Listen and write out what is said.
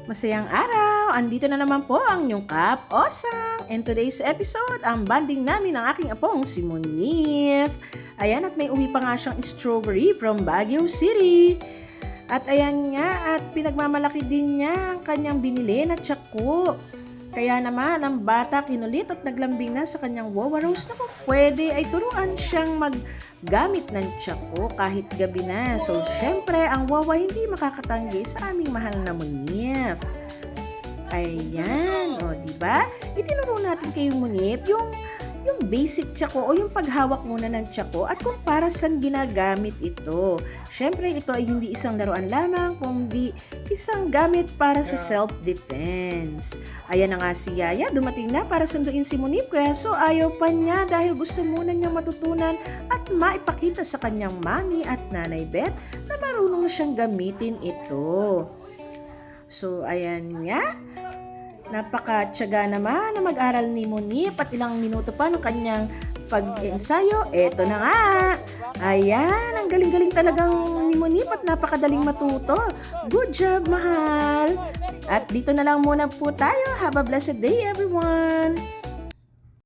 Masayang araw! Andito na naman po ang inyong Kap Osang. And today's episode, ang banding namin ng aking apong si Monif. Ayan, at may uwi pa nga siyang strawberry from Baguio City. At ayan nga, at pinagmamalaki din niya ang kanyang binili na tiyako. Kaya naman, ang bata kinulit at naglambing na sa kanyang Wawa Rose na kung pwede ay turuan siyang gamit ng tiyako kahit gabi na. So, syempre, ang Wawa hindi makakatanggi sa aming mahal na Monif. Ayan, o, diba? Itinuro natin kay Monif yung basic tiyako o yung paghawak muna ng tiyako at kung para saan ginagamit ito. Syempre, ito ay hindi isang laruan lamang, kundi isang gamit para sa self-defense. Ayan na nga si Yaya, dumating na para sunduin si Monif, kaya so ayaw pa niya dahil gusto muna niyang matutunan at maipakita sa kanyang mami at nanay Beth na marunong na siyang gamitin ito. So, ayan nga. Napaka-tiyaga naman na mag-aral ni Monif at ilang minuto pa ng kanyang pag-ensayo. Eto na nga. Ayan, ang galing-galing talagang ni Monif at napakadaling matuto. Good job, mahal. At dito na lang muna po tayo. Have a blessed day, everyone.